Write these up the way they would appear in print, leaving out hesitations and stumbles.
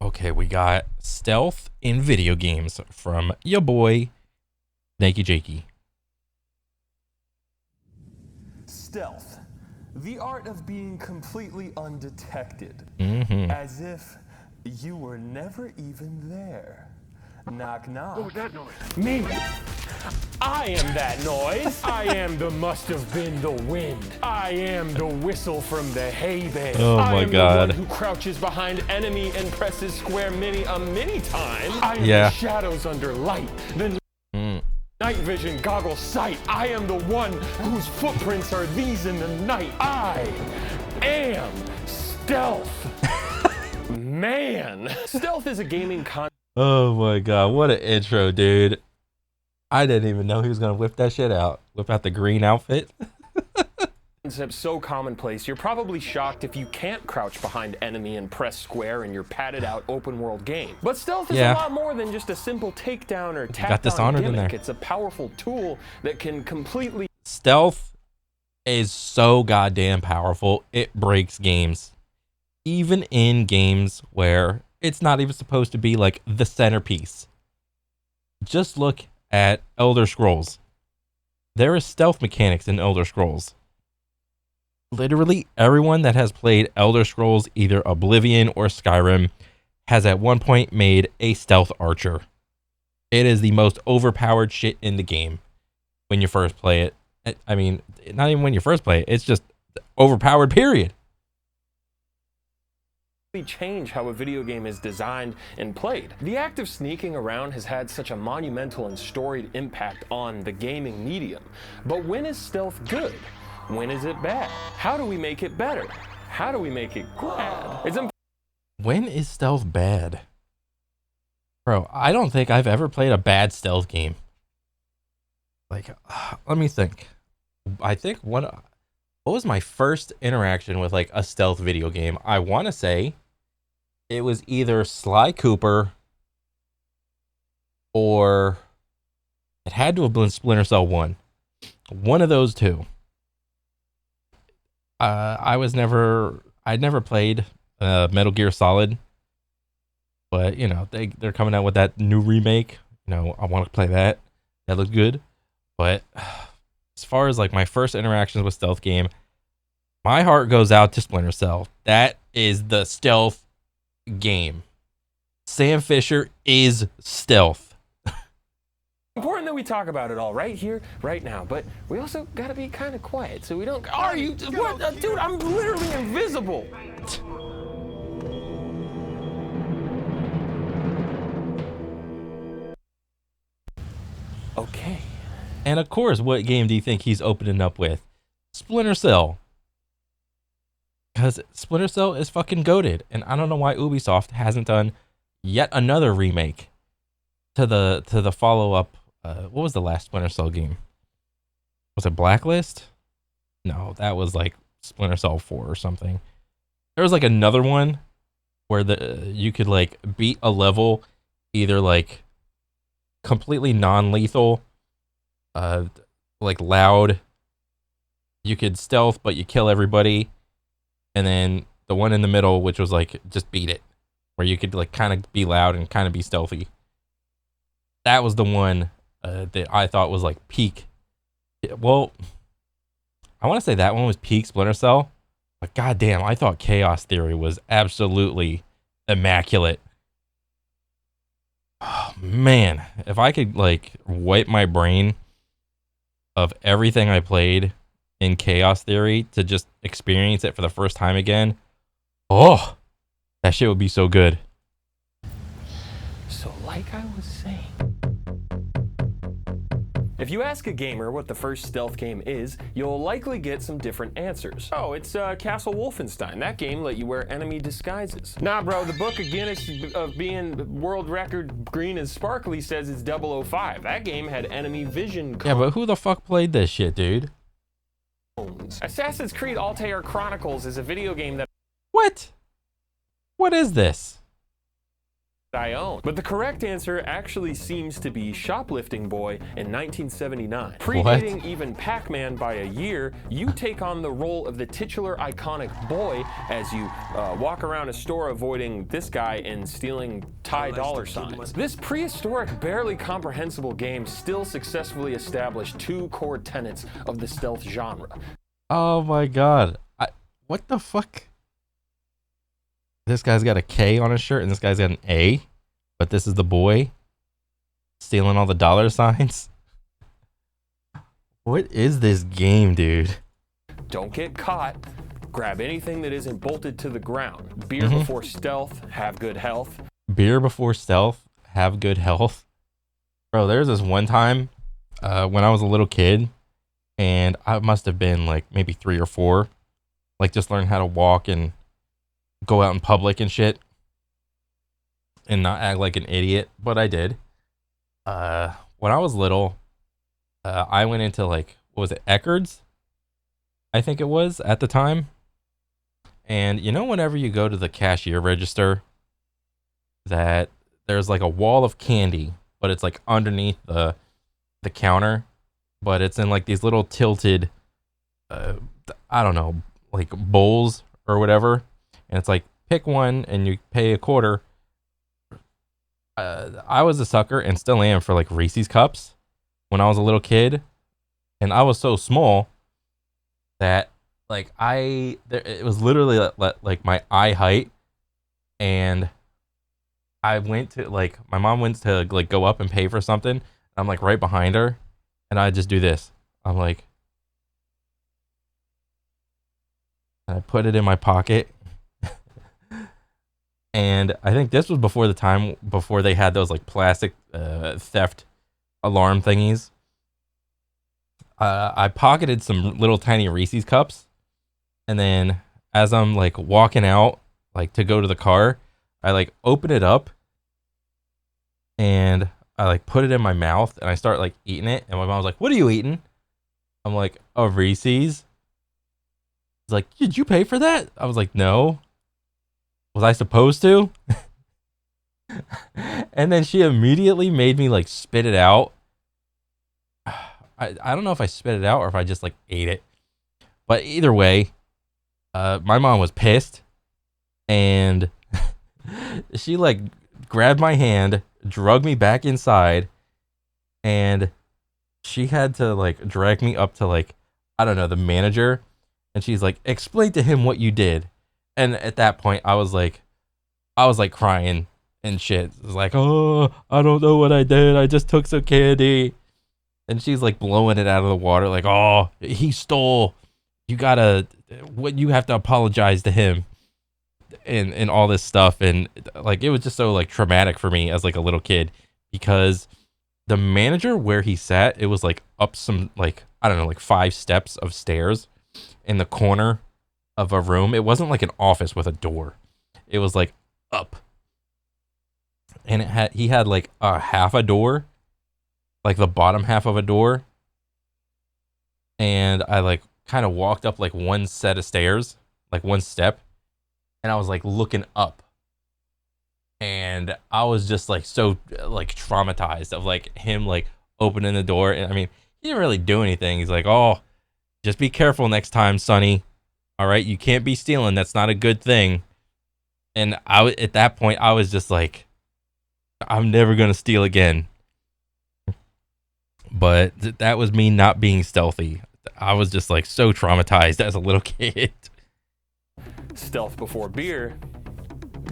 Okay, we got stealth in video games from your boy, Nakey Jakey. Stealth. The art of being completely undetected. As if you were never even there. Knock, knock. What was that noise? Me! I am that noise! I am the must have been the wind. I am the whistle from the hay bale. Oh my God. I am the one who crouches behind enemy and presses square mini time. I am Yeah. the shadows under light. The night vision goggle sight. I am the one whose footprints are these in the night. I am stealth. Man. Stealth is a gaming concept. Oh my God, what an intro, dude. I didn't even know he was gonna whip that shit out. Whip out the green outfit. Concept so commonplace, you're probably shocked if you can't crouch behind enemy and press square in your padded out open world game. But stealth is a lot more than just a simple takedown or tap down gimmick. It's a powerful tool that can completely... Stealth is so goddamn powerful, it breaks games. Even in games where it's not even supposed to be like the centerpiece. Just look at Elder Scrolls. There is stealth mechanics in Elder Scrolls. Literally everyone that has played Elder Scrolls, either Oblivion or Skyrim, has at one point made a stealth archer. It is the most overpowered shit in the game when you first play it. I mean, not even when you first play it, it's just overpowered, period. Change how a video game is designed and played. The act of sneaking around has had such a monumental and storied impact on the gaming medium. But when is stealth good? When is it bad? How do we make it better? How do we make it glad? When is stealth bad? Bro, I don't think I've ever played a bad stealth game. Like, let me think. I think what was my first interaction with like a stealth video game? I want to say it was either Sly Cooper or it had to have been Splinter Cell 1. One of those two. I'd never played Metal Gear Solid, but you know, they're coming out with that new remake. You know, I want to play that. That looked good. But as far as like my first interactions with stealth game, my heart goes out to Splinter Cell. That is the stealth game. Sam Fisher is stealth. Important that we talk about it all right here, right now, but we also gotta be kind of quiet so we don't... Are you... What? Dude, I'm literally invisible! Okay. And of course, what game do you think he's opening up with? Splinter Cell. Because Splinter Cell is fucking goated, and I don't know why Ubisoft hasn't done yet another remake to the follow-up. What was the last Splinter Cell game? Was it Blacklist? No, that was like Splinter Cell 4 or something. There was like another one where you could like beat a level either like completely non-lethal, like loud. You could stealth, but you kill everybody. And then the one in the middle, which was like just beat it, where you could like kind of be loud and kind of be stealthy. That was the one that I thought was like peak. Well, I want to say that one was peak Splinter Cell, but goddamn, I thought Chaos Theory was absolutely immaculate. Oh man, if I could like wipe my brain of everything I played in Chaos Theory to just experience it for the first time again, oh, that shit would be so good. So like I was saying, if you ask a gamer what the first stealth game is, you'll likely get some different answers. Oh, it's Castle Wolfenstein. That game let you wear enemy disguises. Nah, bro, the book of Guinness of being world record green and sparkly says it's 005. That game had enemy vision. Yeah, but who the fuck played this shit, dude? Assassin's Creed Altair Chronicles is a video game that... What? What is this? I own. But the correct answer actually seems to be Shoplifting Boy in 1979. Predating even Pac-Man by a year, you take on the role of the titular iconic boy as you walk around a store avoiding this guy and stealing Thai dollar signs. This prehistoric, barely comprehensible game still successfully established two core tenets of the stealth genre. Oh my god. What the fuck? This guy's got a K on his shirt and this guy's got an A, but this is the boy stealing all the dollar signs. What is this game, dude? Don't get caught. Grab anything that isn't bolted to the ground. Beer before stealth, have good health. Beer before stealth, have good health. Bro, there's this one time when I was a little kid, and I must have been like maybe 3 or 4, like just learning how to walk and go out in public and shit and not act like an idiot, but I did. When I was little, I went into like, what was it, Eckerd's? I think it was at the time. And you know, whenever you go to the cashier register, that there's like a wall of candy, but it's like underneath the counter, but it's in like these little tilted, I don't know, like bowls or whatever. And it's like, pick one and you pay a quarter. I was a sucker and still am for like Reese's cups when I was a little kid. And I was so small that like it was literally like my eye height. And I went to like, my mom went to like go up and pay for something. I'm like right behind her. And I just do this. I'm like, and I put it in my pocket. And I think this was before the time before they had those like plastic theft alarm thingies. I pocketed some little tiny Reese's cups, and then as I'm like walking out, like to go to the car, I like open it up, and I like put it in my mouth, and I start like eating it. And my mom was like, "What are you eating?" I'm like, "A Reese's." It's like, "Did you pay for that?" I was like, "No." Was I supposed to? And then she immediately made me like spit it out. I don't know if I spit it out or if I just like ate it. But either way, my mom was pissed. And she like grabbed my hand, drug me back inside. And she had to like drag me up to like, I don't know, the manager. And she's like, explain to him what you did. And at that point, I was like crying and shit. It was like, oh, I don't know what I did. I just took some candy. And she's like blowing it out of the water. Like, oh, he stole. You have to apologize to him. And all this stuff. And like, it was just so like traumatic for me as like a little kid. Because the manager where he sat, it was like up some like, I don't know, like 5 steps of stairs in the corner of a room. It wasn't like an office with a door. It was like up. And he had like a half a door, like the bottom half of a door. And I like kind of walked up like one set of stairs, like one step, and I was like looking up. And I was just like so like traumatized of like him like opening the door. And I mean, he didn't really do anything. He's like, "Oh, just be careful next time, Sonny. All right, you can't be stealing. That's not a good thing." And at that point, I was just like, I'm never going to steal again. But that was me not being stealthy. I was just like so traumatized as a little kid. Stealth before beer,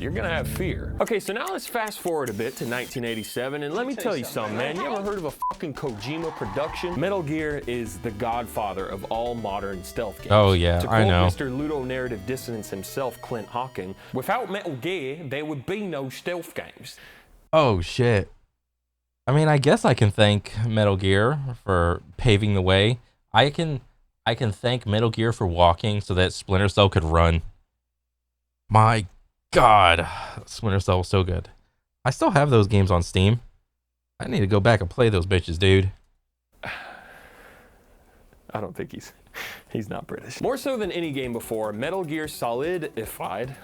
you're gonna have fear. Okay, so now let's fast forward a bit to 1987, and let me tell you something, man. You ever heard of a fucking Kojima production? Metal Gear is the godfather of all modern stealth games. Oh yeah, to I know. Mr. Ludonarrative Dissonance himself, Clint Hawking, without Metal Gear, there would be no stealth games. Oh shit. I mean, I guess I can thank Metal Gear for paving the way. I can thank Metal Gear for walking so that Splinter Cell could run. My God, Splinter Cell was so good. I still have those games on Steam. I need to go back and play those bitches, dude. I don't think he's He's not British. More so than any game before, Metal Gear solidified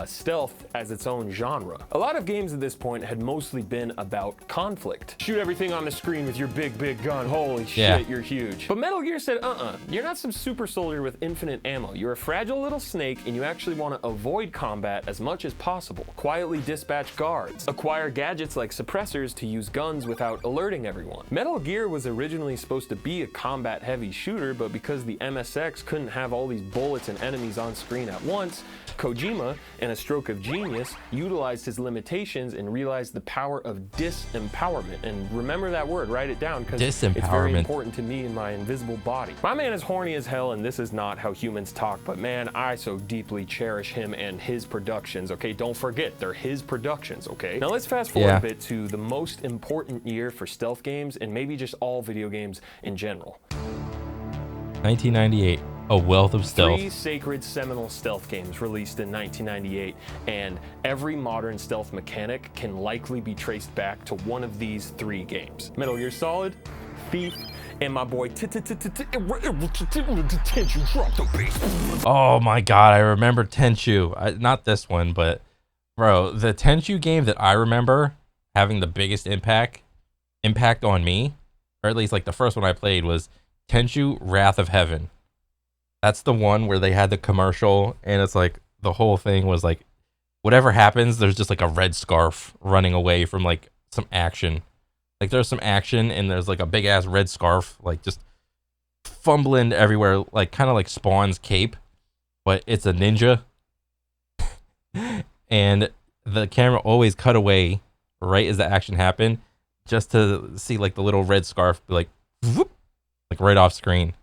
stealth as its own genre. A lot of games at this point had mostly been about conflict. Shoot everything on the screen with your big gun. Holy shit, you're huge. But Metal Gear said, you're not some super soldier with infinite ammo. You're a fragile little snake, and you actually want to avoid combat as much as possible. Quietly dispatch guards. Acquire gadgets like suppressors to use guns without alerting everyone. Metal Gear was originally supposed to be a combat-heavy shooter, but because the MSX couldn't have all these bullets and enemies on screen at once, Kojima, in a stroke of genius, utilized his limitations and realized the power of disempowerment. And remember that word, write it down, because it's very important to me in my invisible body. My man is horny as hell, and this is not how humans talk, but man, I so deeply cherish him and his productions, okay? Don't forget, they're his productions, okay? Now let's fast forward a bit to the most important year for stealth games, and maybe just all video games in general. 1998, a wealth of stealth. 3 sacred seminal stealth games released in 1998, and every modern stealth mechanic can likely be traced back to one of these 3 games. Metal Gear Solid, Thief, and my boy Tenchu. Drop the bass. Oh my god, I remember Tenchu. Not this one, but bro, the Tenchu game that I remember having the biggest impact on me, or at least like the first one I played, was Tenchu Wrath of Heaven. That's the one where they had the commercial, and it's like the whole thing was like, whatever happens, there's just like a red scarf running away from like some action. Like there's some action, and there's like a big ass red scarf, like just fumbling everywhere, like kind of like Spawn's cape, but it's a ninja. And the camera always cut away right as the action happened, just to see like the little red scarf be like, whoop, like right off screen.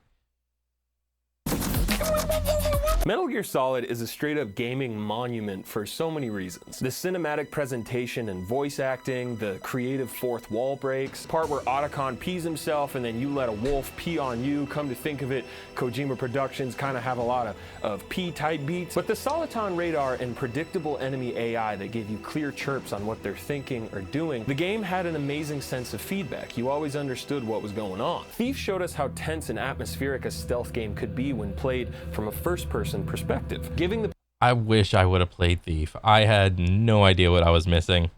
Metal Gear Solid is a straight-up gaming monument for so many reasons. The cinematic presentation and voice acting, the creative fourth wall breaks, part where Otacon pees himself and then you let a wolf pee on you. Come to think of it, Kojima Productions kind of have a lot of pee-type beats. But the Soliton radar and predictable enemy AI that gave you clear chirps on what they're thinking or doing, the game had an amazing sense of feedback. You always understood what was going on. Thief showed us how tense and atmospheric a stealth game could be when played from a first-person perspective, giving the I wish I would have played Thief. I had no idea what I was missing.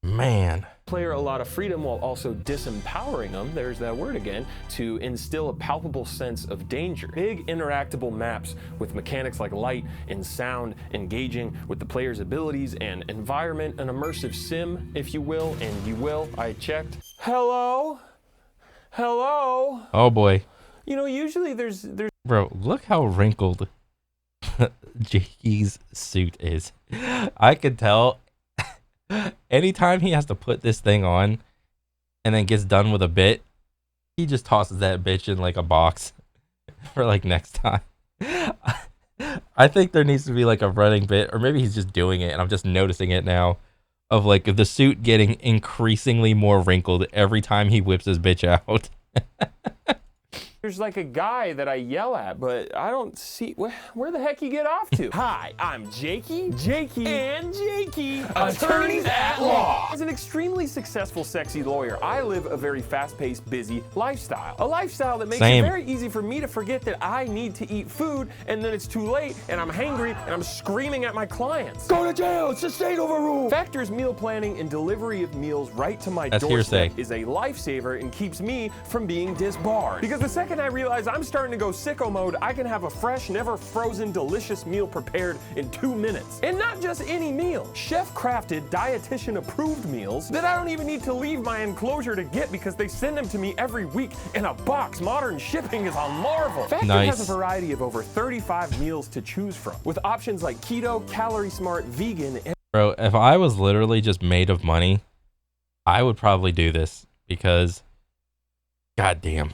Man. Player a lot of freedom while also disempowering them, there's that word again, to instill a palpable sense of danger. Big interactable maps with mechanics like light and sound engaging with the player's abilities and environment, an immersive sim, if you will, and you will, I checked. Hello? Hello? Oh boy. You know, usually there's Bro, look how wrinkled Jakey's suit is. I could tell anytime he has to put this thing on and then gets done with a bit, he just tosses that bitch in like a box for like next time. I think there needs to be like a running bit, or maybe he's just doing it and I'm just noticing it now, of like the suit getting increasingly more wrinkled every time he whips his bitch out. There's like a guy that I yell at, but I don't see where the heck you get off to. Hi, I'm Jakey, and Jakey, attorneys at law. As an extremely successful, sexy lawyer, I live a very fast-paced, busy lifestyle. A lifestyle that makes it very easy for me to forget that I need to eat food, and then it's too late, and I'm hangry, and I'm screaming at my clients. Go to jail, it's a state overrule. Factor's meal planning and delivery of meals right to my doorstep is a lifesaver and keeps me from being disbarred. Because the second I realize I'm starting to go sicko mode, I can have a fresh, never frozen, delicious meal prepared in 2 minutes. And not just any meal. Chef-crafted, dietitian-approved meals that I don't even need to leave my enclosure to get because they send them to me every week in a box. Modern shipping is a marvel. Factor has a variety of over 35 meals to choose from, with options like keto, calorie smart, vegan, and bro, if I was literally just made of money, I would probably do this because goddamn.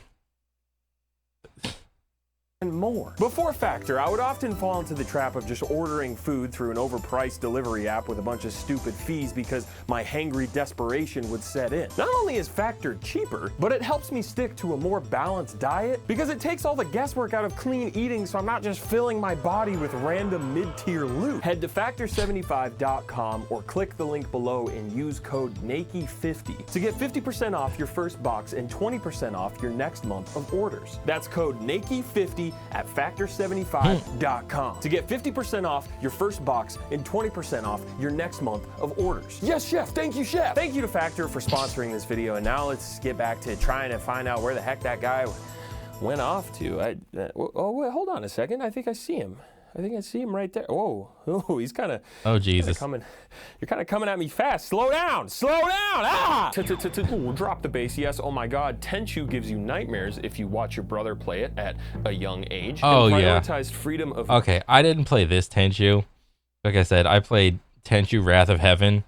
and more. Before Factor, I would often fall into the trap of just ordering food through an overpriced delivery app with a bunch of stupid fees because my hangry desperation would set in. Not only is Factor cheaper, but it helps me stick to a more balanced diet because it takes all the guesswork out of clean eating, so I'm not just filling my body with random mid-tier loot. Head to factor75.com or click the link below and use code NAKI50 to get 50% off your first box and 20% off your next month of orders. That's code NAKI50 at factor75.com to get 50% off your first box and 20% off your next month of orders. Yes, chef. Thank you, chef. Thank you to Factor for sponsoring this video. And now let's get back to trying to find out where the heck that guy went off to. Oh, wait, hold on a second. I think I see him. I think I see him right there. Whoa, oh, he's kind of. Oh Jesus! You're kind of coming at me fast. Slow down! Slow down! Ah! Drop the bass. Yes. Oh my God. Tenchu gives you nightmares if you watch your brother play it at a young age. Oh yeah. Prioritized freedom of. Okay, I didn't play this Tenchu. Like I said, I played Tenchu Wrath of Heaven,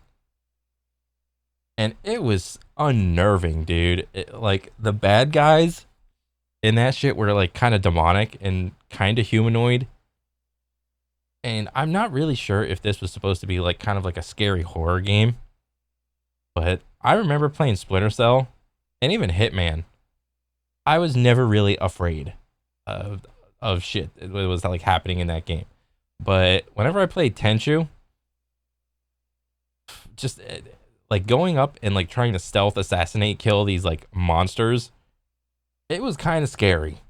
and it was unnerving, dude. Like the bad guys in that shit were like kind of demonic and kind of humanoid. And I'm not really sure if this was supposed to be like kind of like a scary horror game, but I remember playing Splinter Cell and even Hitman. I was never really afraid of shit that was like happening in that game. But whenever I played Tenchu, just like going up and like trying to stealth assassinate, kill these like monsters, it was kind of scary.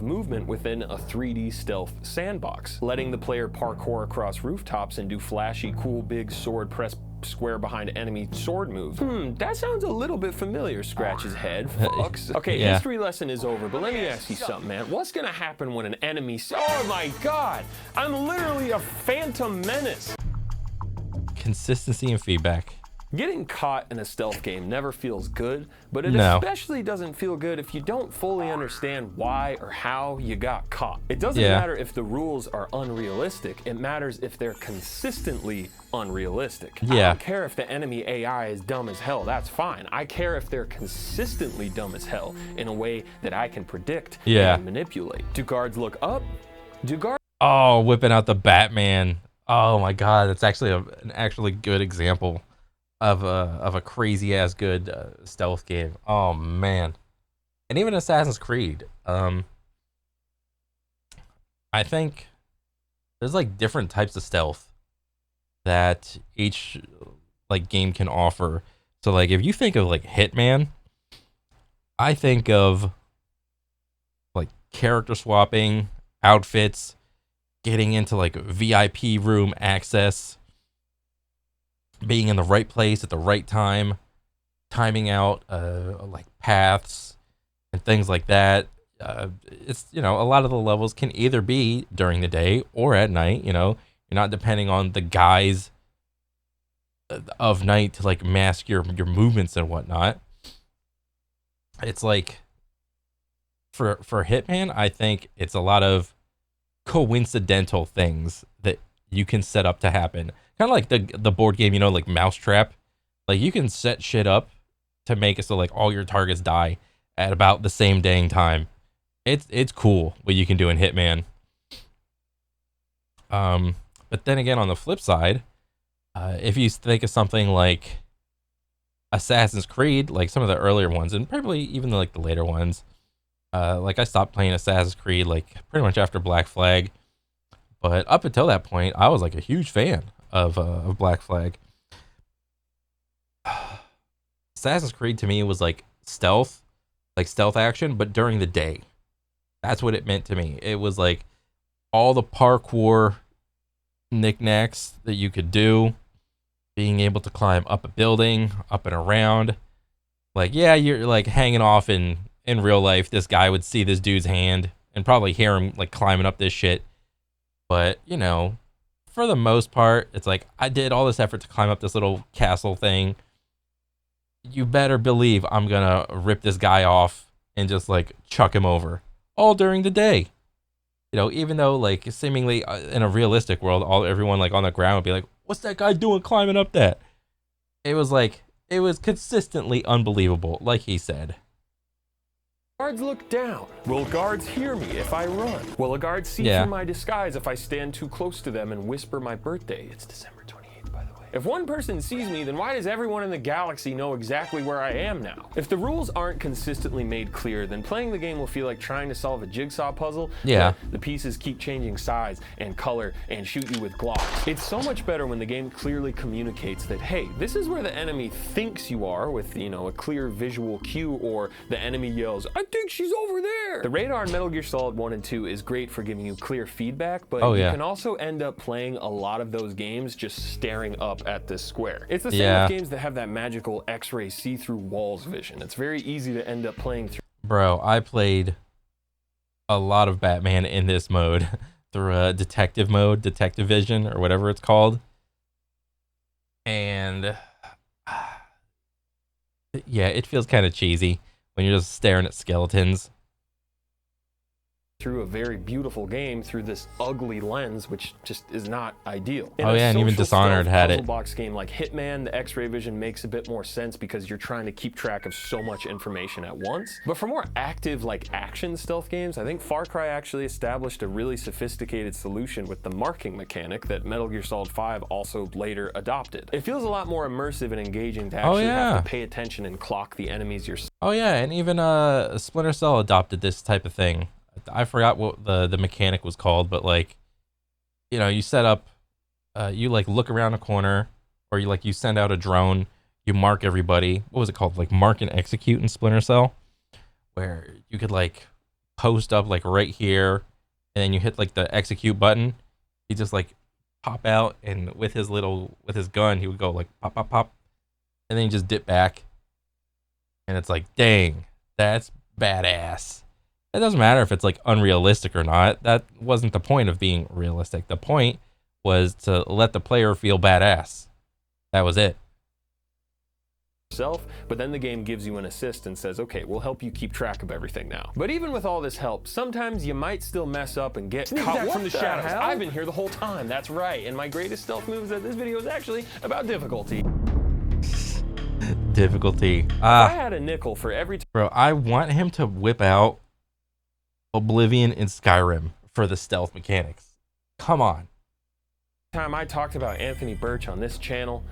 Movement within a 3D stealth sandbox, letting the player parkour across rooftops and do flashy, cool, big sword press square behind enemy sword moves. That sounds a little bit familiar. Scratch his head. Fucks. Okay, yeah. History lesson is over, but let me ask you something, man. What's gonna happen when an enemy... Oh my God! I'm literally a phantom menace! Consistency and feedback. Getting caught in a stealth game never feels good, but it especially doesn't feel good if you don't fully understand why or how you got caught. It doesn't matter if the rules are unrealistic, it matters if they're consistently unrealistic. I don't care if the enemy AI is dumb as hell, that's fine. I care if they're consistently dumb as hell in a way that I can predict and manipulate. Do guards look up? Do guards... Oh, whipping out the Batman. Oh my God, that's actually an actually good example of a crazy ass good stealth game. Oh man. And even Assassin's Creed. I think there's like different types of stealth that each like game can offer. So like if you think of like Hitman, I think of like character swapping, outfits, getting into like VIP room access, being in the right place at the right time, timing out like paths and things like that. It's, you know, a lot of the levels can either be during the day or at night. You know, you're not depending on the guise of night to like mask your movements and whatnot. It's like for Hitman, I think it's a lot of coincidental things that you can set up to happen. Kind of like the board game, you know, like Mousetrap. Like you can set shit up to make it so like all your targets die at about the same dang time. It's cool what you can do in Hitman. But then again, on the flip side, if you think of something like Assassin's Creed, like some of the earlier ones, and probably even like the later ones, like I stopped playing Assassin's Creed like pretty much after Black Flag. But up until that point, I was like a huge fan of Black Flag. Assassin's Creed to me was like stealth action, but during the day. That's what it meant to me. It was like all the parkour knickknacks that you could do, being able to climb up a building, up and around. Like, yeah, you're like hanging off in real life. This guy would see this dude's hand and probably hear him like climbing up this shit. But, you know, for the most part, it's like I did all this effort to climb up this little castle thing. You better believe I'm gonna rip this guy off and just like chuck him over all during the day. You know, even though like seemingly in a realistic world, everyone like on the ground would be like, "What's that guy doing climbing up that?" It was consistently unbelievable, like he said. Guards look down. Will guards hear me if I run? Will a guard see through my disguise if I stand too close to them and whisper my birthday? It's December 28th, by the way. If one person sees me, then why does everyone in the galaxy know exactly where I am now? If the rules aren't consistently made clear, then playing the game will feel like trying to solve a jigsaw puzzle. Yeah. The pieces keep changing size and color and shoot you with glocks. It's so much better when the game clearly communicates that, hey, this is where the enemy thinks you are with, you know, a clear visual cue, or the enemy yells, I think she's over there. The radar in Metal Gear Solid 1 and 2 is great for giving you clear feedback, but you can also end up playing a lot of those games just staring up at this square. It's the same with games that have that magical X-ray see-through walls vision. It's very easy to end up playing through. Bro, I played a lot of Batman in this mode through detective mode, detective vision, or whatever it's called. And yeah, it feels kind of cheesy when you're just staring at skeletons. Through a very beautiful game through this ugly lens, which just is not ideal. And even Dishonored had it. Box game like Hitman, the X-ray vision makes a bit more sense because you're trying to keep track of so much information at once. But for more active, like action stealth games, I think Far Cry actually established a really sophisticated solution with the marking mechanic that Metal Gear Solid 5 also later adopted. It feels a lot more immersive and engaging to actually have to pay attention and clock the enemies yourself. And even Splinter Cell adopted this type of thing. I forgot what the mechanic was called, but like, you know, you set up, you like look around a corner, or you send out a drone, you mark everybody. What was it called? Like mark and execute in Splinter Cell, where you could like post up like right here, and then you hit like the execute button. He just like pop out, and with his gun, he would go like pop, pop, pop, and then he just dip back, and it's like, dang, that's badass. It doesn't matter if it's like unrealistic or not. That wasn't the point of being realistic. The point was to let the player feel badass. That was it. But then the game gives you an assist and says, okay, we'll help you keep track of everything now. But even with all this help, sometimes you might still mess up and get caught from the shadows. I've been here the whole time, that's right. And my greatest stealth move is that this video is actually about difficulty. Difficulty. I had a nickel for every Bro, I want him to whip out Oblivion and Skyrim for the stealth mechanics. Come on. Time I talked about Anthony Birch on this channel,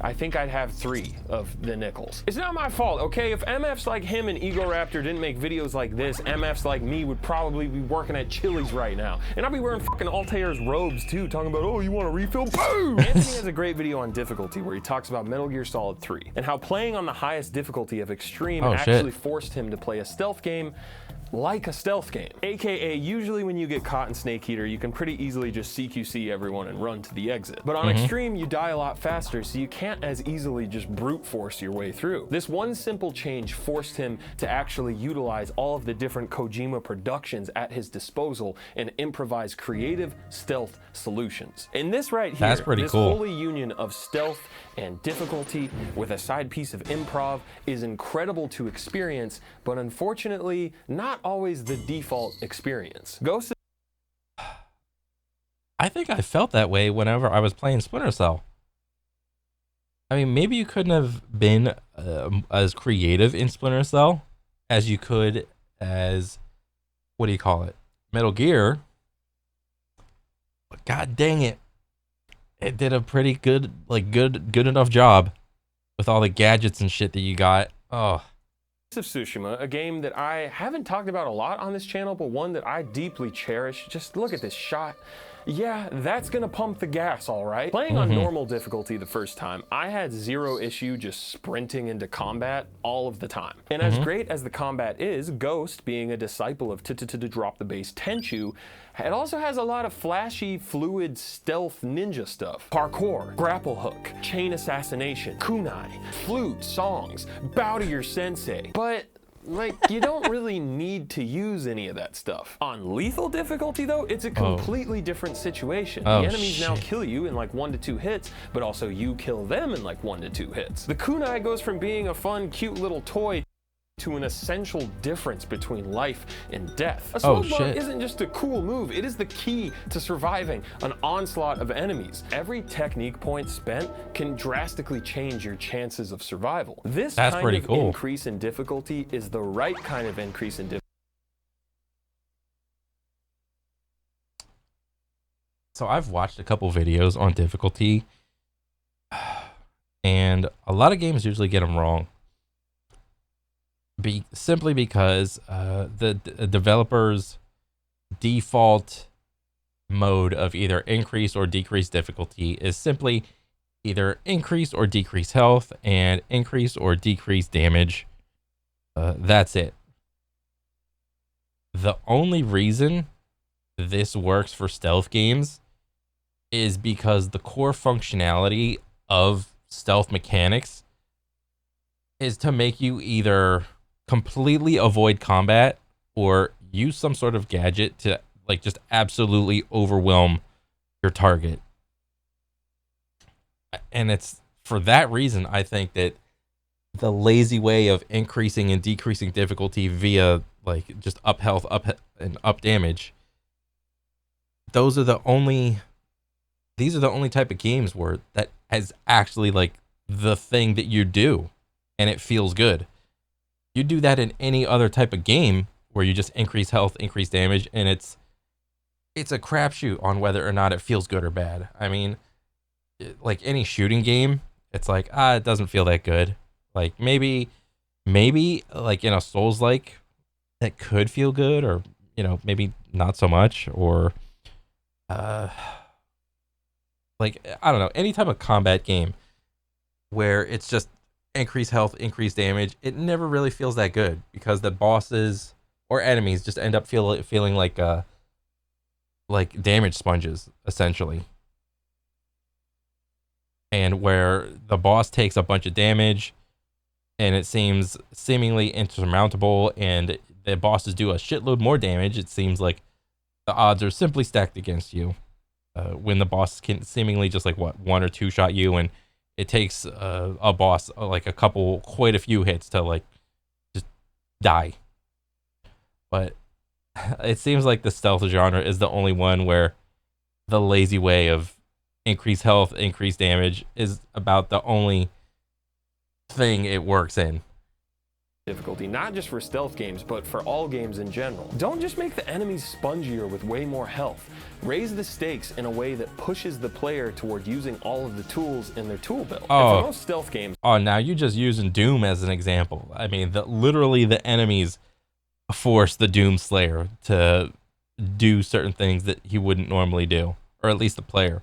I think I'd have 3 of the nickels. It's not my fault, okay? If MFs like him and Ego Raptor didn't make videos like this, MFs like me would probably be working at Chili's right now. And I'd be wearing fucking Altair's robes too, talking about, oh, you want a refill? Boom! Anthony has a great video on difficulty where he talks about Metal Gear Solid 3 and how playing on the highest difficulty of Extreme actually forced him to play a stealth game like a stealth game. AKA, usually when you get caught in Snake Eater, you can pretty easily just CQC everyone and run to the exit. But on Extreme, you die a lot faster, so you can't as easily just brute force your way through. This one simple change forced him to actually utilize all of the different Kojima productions at his disposal and improvise creative stealth solutions. And this right here, that's pretty this cool. holy union of stealth and difficulty with a side piece of improv is incredible to experience, but unfortunately not always the default experience. Ghost. I think I felt that way whenever I was playing Splinter Cell. I mean, maybe you couldn't have been as creative in Splinter Cell as you could as, what do you call it, Metal Gear. But god dang it, it did a pretty good, like good enough job with all the gadgets and shit that you got. Oh. Of Tsushima, a game that I haven't talked about a lot on this channel, but one that I deeply cherish. Just look at this shot. Yeah, that's gonna pump the gas, all right. Playing on normal difficulty the first time, I had zero issue just sprinting into combat all of the time. And as great as the combat is, Ghost, being a disciple of Drop the Bass Tenchu, it also has a lot of flashy, fluid, stealth ninja stuff. Parkour, grapple hook, chain assassination, kunai, flute, songs, bow to your sensei. But like, you don't really need to use any of that stuff. On lethal difficulty though, it's a completely different situation. The enemies now kill you in like 1 to 2 hits, but also you kill them in like 1 to 2 hits. The kunai goes from being a fun, cute little toy to an essential difference between life and death. A Oh, smoke bomb shit. isn't just a cool move, it is the key to surviving an onslaught of enemies. Every technique point spent can drastically change your chances of survival. This That's kind pretty of cool. increase in difficulty is the right kind of increase in difficulty. So I've watched a couple videos on difficulty, and a lot of games usually get them wrong. Simply because the developers' default mode of either increase or decrease difficulty is simply either increase or decrease health and increase or decrease damage. That's it. The only reason this works for stealth games is because the core functionality of stealth mechanics is to make you either completely avoid combat or use some sort of gadget to like just absolutely overwhelm your target. And it's for that reason I think that the lazy way of increasing and decreasing difficulty via like just up health, and up damage, these are the only type of games where that is actually like the thing that you do and it feels good. You do that in any other type of game where you just increase health, increase damage, and it's a crapshoot on whether or not it feels good or bad. I mean, like any shooting game, it's like, it doesn't feel that good. Like maybe like in a Souls-like, that could feel good, or maybe not so much, or like I don't know, any type of combat game where it's just increase health, increase damage, it never really feels that good because the bosses or enemies just end up feeling like damage sponges essentially. And where the boss takes a bunch of damage and it seems seemingly insurmountable and the bosses do a shitload more damage, it seems like the odds are simply stacked against you. When the boss can seemingly just like one or two shot you, and it takes a boss like quite a few hits to like just die. But it seems like the stealth genre is the only one where the lazy way of increase health, increase damage is about the only thing it works in. Difficulty, not just for stealth games, but for all games in general. Don't just make the enemies spongier with way more health. Raise the stakes in a way that pushes the player toward using all of the tools in their tool belt. Oh. And for most stealth games... Oh, now you're just using Doom as an example. I mean, literally the enemies force the Doom Slayer to do certain things that he wouldn't normally do, or at least the player.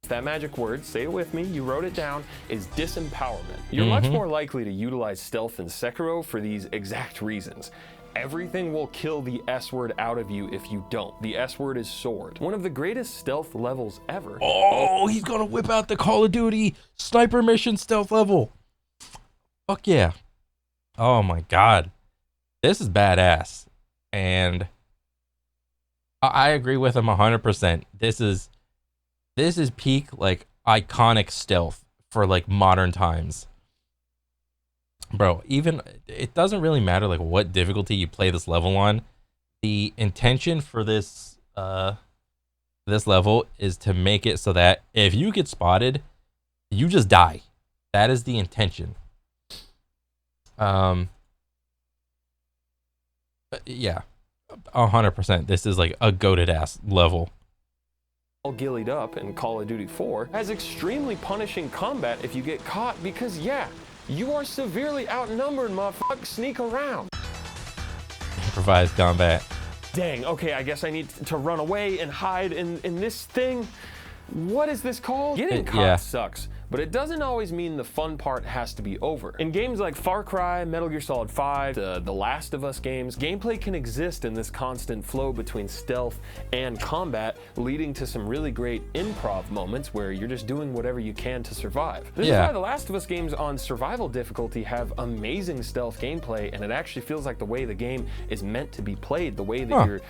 That magic word, say it with me, you wrote it down, is disempowerment. You're much more likely to utilize stealth in Sekiro for these exact reasons. Everything will kill the S word out of you if you don't. The S word is sword. One of the greatest stealth levels ever. Oh, he's gonna whip out the Call of Duty sniper mission stealth level. Fuck yeah. Oh my god. This is badass. And I agree with him 100%. This is peak like iconic stealth for like modern times. Bro, even it doesn't really matter like what difficulty you play this level on. The intention for this level is to make it so that if you get spotted, you just die. That is the intention. Yeah. 100%. This is like a goated ass level. All gillied up in Call of Duty 4 has extremely punishing combat if you get caught because, yeah, you are severely outnumbered, motherfucker. Sneak around. Improvised combat. Dang, okay, I guess I need to run away and hide in this thing. What is this called? Getting caught sucks, but it doesn't always mean the fun part has to be over. In games like Far Cry, Metal Gear Solid 5, the Last of Us games, gameplay can exist in this constant flow between stealth and combat, leading to some really great improv moments where you're just doing whatever you can to survive. This is why the Last of Us games on survival difficulty have amazing stealth gameplay, and it actually feels like the way the game is meant to be played, the way that you're,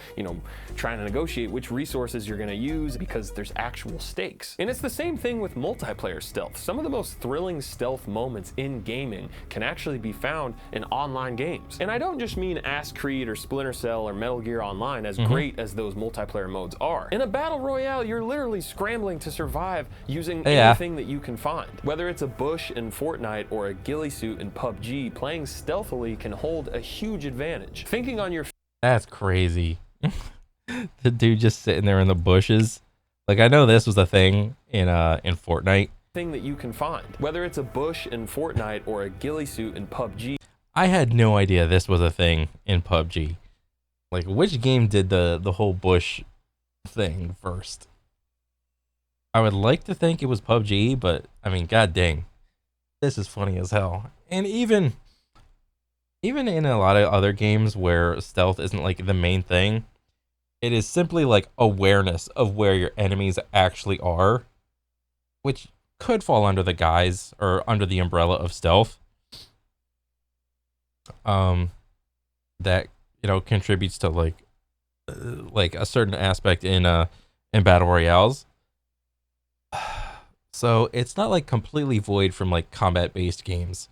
trying to negotiate which resources you're gonna use because there's actual stakes. And it's the same thing with multiplayer stealth. stealth. Some of the most thrilling stealth moments in gaming can actually be found in online games. And I don't just mean Ass Creed or Splinter Cell or Metal Gear Online, as great as those multiplayer modes are. In a battle royale, you're literally scrambling to survive using anything that you can find. Whether it's a bush in Fortnite or a ghillie suit in PUBG, playing stealthily can hold a huge advantage. Thinking on your That's crazy. The dude just sitting there in the bushes. Like, I know this was a thing in Fortnite. Thing that you can find. Whether it's a bush in Fortnite or a ghillie suit in PUBG. I had no idea this was a thing in PUBG. Like, which game did the whole bush thing first? I would like to think it was PUBG, but I mean, god dang. This is funny as hell. And even in a lot of other games where stealth isn't like the main thing, it is simply like awareness of where your enemies actually are, which could fall under the guise or under the umbrella of stealth. That, you know, contributes to like a certain aspect in battle royales. So it's not like completely void from like combat based games.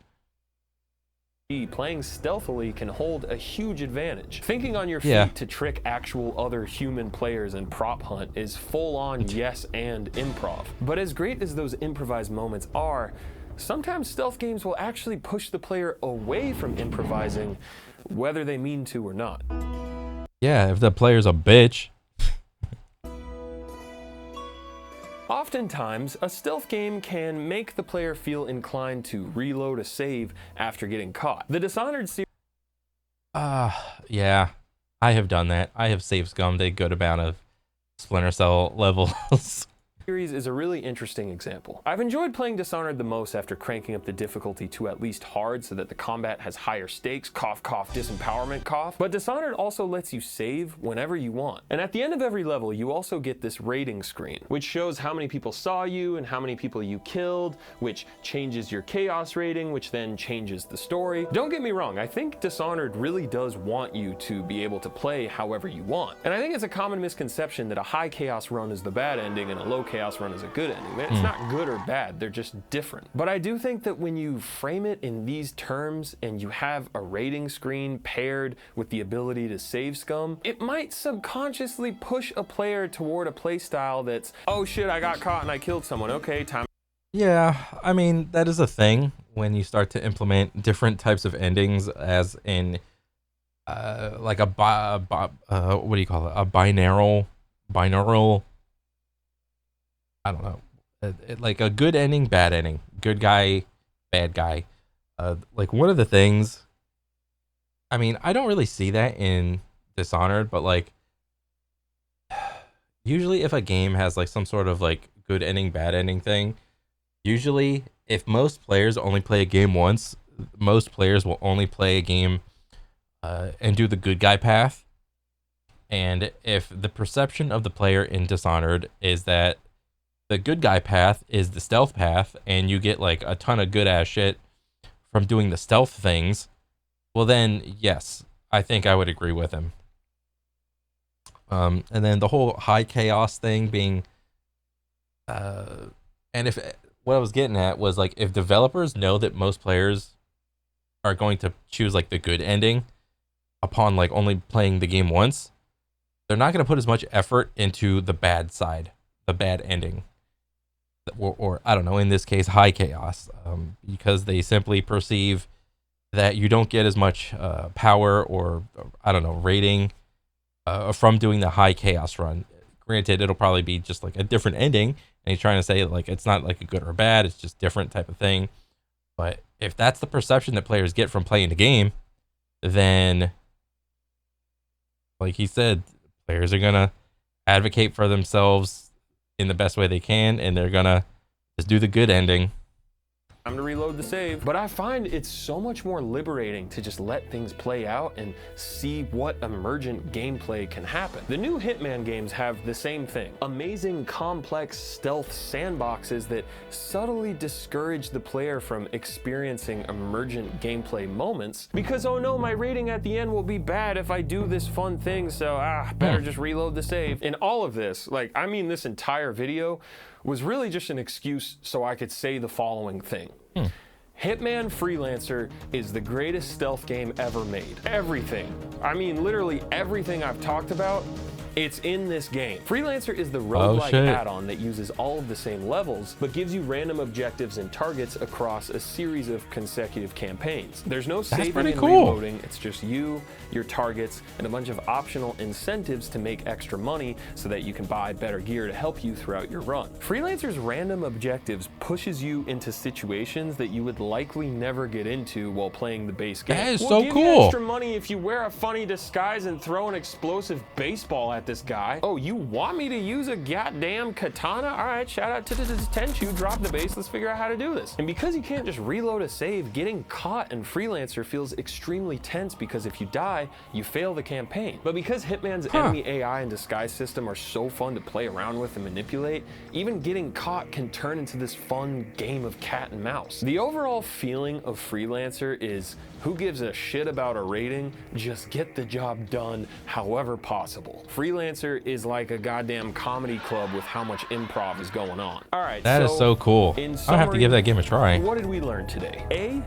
Playing stealthily can hold a huge advantage. Thinking on your feet to trick actual other human players and prop hunt is full-on yes and improv. But as great as those improvised moments are, sometimes stealth games will actually push the player away from improvising, whether they mean to or not. Yeah, if the player's a bitch. Oftentimes, a stealth game can make the player feel inclined to reload a save after getting caught. The Dishonored series yeah, I have done that. I have save scummed a good amount of Splinter Cell levels. is a really interesting example. I've enjoyed playing Dishonored the most after cranking up the difficulty to at least hard so that the combat has higher stakes, cough cough disempowerment cough, but Dishonored also lets you save whenever you want. And at the end of every level you also get this rating screen, which shows how many people saw you and how many people you killed, which changes your chaos rating, which then changes the story. Don't get me wrong, I think Dishonored really does want you to be able to play however you want. And I think it's a common misconception that a high chaos run is the bad ending and a low chaos run is a good ending. It's not good or bad, they're just different. But I do think that when you frame it in these terms and you have a rating screen paired with the ability to save scum, it might subconsciously push a player toward a playstyle that's, oh shit, I got caught and I killed someone, okay, time. Yeah, I mean, that is a thing when you start to implement different types of endings, as in like what do you call it? A binaural, I don't know, like a good ending, bad ending, good guy, bad guy. Like one of the things, I mean, I don't really see that in Dishonored, but like usually if a game has like some sort of like good ending, bad ending thing, usually if most players only play a game once, most players will only play a game and do the good guy path. And if the perception of the player in Dishonored is that the good guy path is the stealth path and you get like a ton of good ass shit from doing the stealth things, well then yes, I think I would agree with him. And then the whole high chaos thing being and if what I was getting at was like, if developers know that most players are going to choose like the good ending upon like only playing the game once, they're not going to put as much effort into the bad side, the bad ending. Or I don't know, in this case, high chaos, because they simply perceive that you don't get as much power or I don't know, rating from doing the high chaos run. Granted, it'll probably be just like a different ending, and he's trying to say like it's not like a good or a bad, it's just different type of thing. But if that's the perception that players get from playing the game, then like he said, players are gonna advocate for themselves in the best way they can, and they're gonna just do the good ending. Time to reload the save. But I find it's so much more liberating to just let things play out and see what emergent gameplay can happen. The new Hitman games have the same thing. Amazing, complex stealth sandboxes that subtly discourage the player from experiencing emergent gameplay moments because, oh no, my rating at the end will be bad if I do this fun thing, so better just reload the save. And all of this, like, I mean, this entire video was really just an excuse so I could say the following thing. Hitman Freelancer is the greatest stealth game ever made. Everything, I mean literally everything I've talked about, it's in this game. Freelancer is the roguelike add-on that uses all of the same levels, but gives you random objectives and targets across a series of consecutive campaigns. There's no saving and reloading, it's just you, your targets, and a bunch of optional incentives to make extra money so that you can buy better gear to help you throughout your run. Freelancer's random objectives pushes you into situations that you would likely never get into while playing the base game. That is we'll so give cool. You extra money if you wear a funny disguise and throw an explosive baseball at this guy. Oh, you want me to use a goddamn katana? All right, shout out to the Tenchu, drop the base, let's figure out how to do this. And because you can't just reload a save, getting caught in Freelancer feels extremely tense because if you die, you fail the campaign. But because Hitman's enemy AI and disguise system are so fun to play around with and manipulate, even getting caught can turn into this fun game of cat and mouse. The overall feeling of Freelancer is, who gives a shit about a rating? Just get the job done however possible. Freelancer is like a goddamn comedy club with how much improv is going on. All right, that is so cool. I'll have to give that game a try. What did we learn today? A,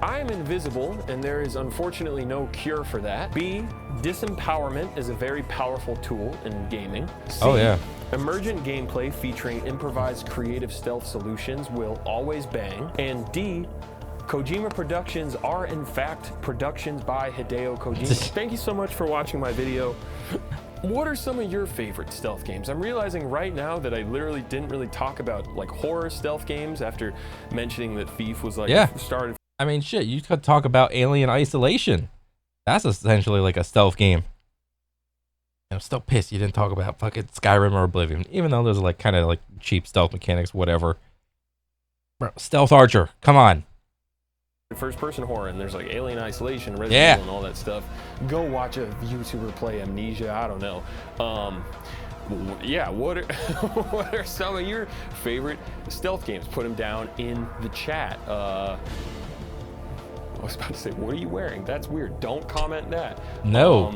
I am invisible, and there is unfortunately no cure for that. B, disempowerment is a very powerful tool in gaming. C, emergent gameplay featuring improvised creative stealth solutions will always bang. And D, Kojima Productions are in fact productions by Hideo Kojima. Thank you so much for watching my video. What are some of your favorite stealth games? I'm realizing right now that I literally didn't really talk about like horror stealth games after mentioning that Thief was like started. I mean, shit, you could talk about Alien Isolation. That's essentially like a stealth game. I'm still pissed you didn't talk about fucking Skyrim or Oblivion, even though those are like kind of like cheap stealth mechanics, whatever. Bro, Stealth Archer, come on. First person horror, and there's like Alien Isolation, Resident Evil, and all that stuff. Go watch a YouTuber play Amnesia. I don't know. Yeah, what are some of your favorite stealth games? Put them down in the chat. I was about to say, what are you wearing? That's weird. Don't comment that. No.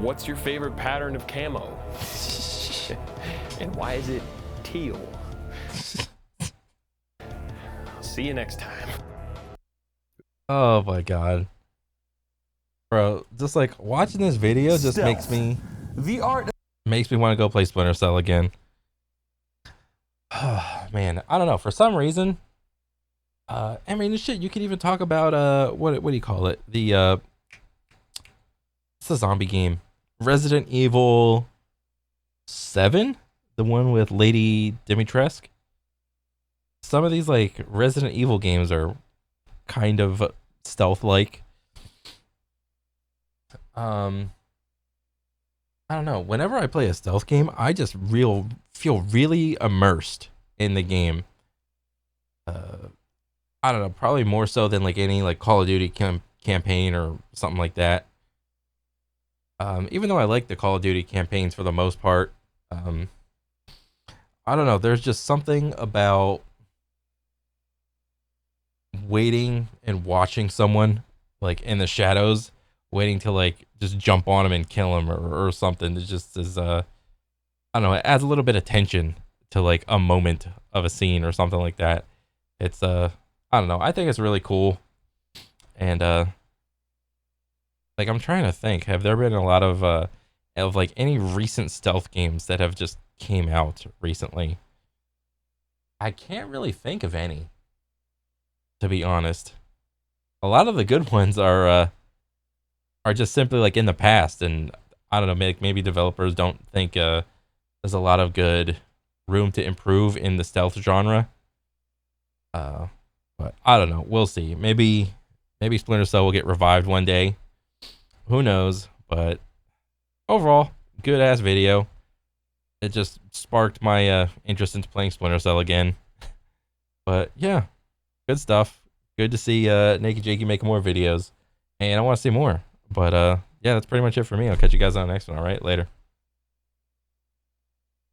What's your favorite pattern of camo? And why is it teal? See you next time. Oh my god. Bro, just like watching this video just makes me want to go play Splinter Cell again. Man, I don't know. For some reason, I mean, shit, you could even talk about what do you call it? The it's a zombie game. Resident Evil 7, the one with Lady Dimitrescu. Some of these like Resident Evil games are kind of stealth-like. I don't know. Whenever I play a stealth game, I just feel really immersed in the game. I don't know, probably more so than like any like Call of Duty campaign or something like that. Even though I like the Call of Duty campaigns for the most part, I don't know. There's just something about waiting and watching someone like in the shadows, waiting to like just jump on him and kill him or something. It just is I don't know, it adds a little bit of tension to like a moment of a scene or something like that. It's I don't know, I think it's really cool. And like I'm trying to think, have there been a lot of like any recent stealth games that have just came out recently? I can't really think of any, to be honest. A lot of the good ones are just simply like in the past, and I don't know, maybe developers don't think there's a lot of good room to improve in the stealth genre. But I don't know, we'll see. Maybe Splinter Cell will get revived one day. Who knows? But overall, good ass video. It just sparked my interest into playing Splinter Cell again. But yeah, good stuff. Good to see Naked Jakey making more videos, and I want to see more. But yeah, that's pretty much it for me. I'll catch you guys on the next one. All right, later.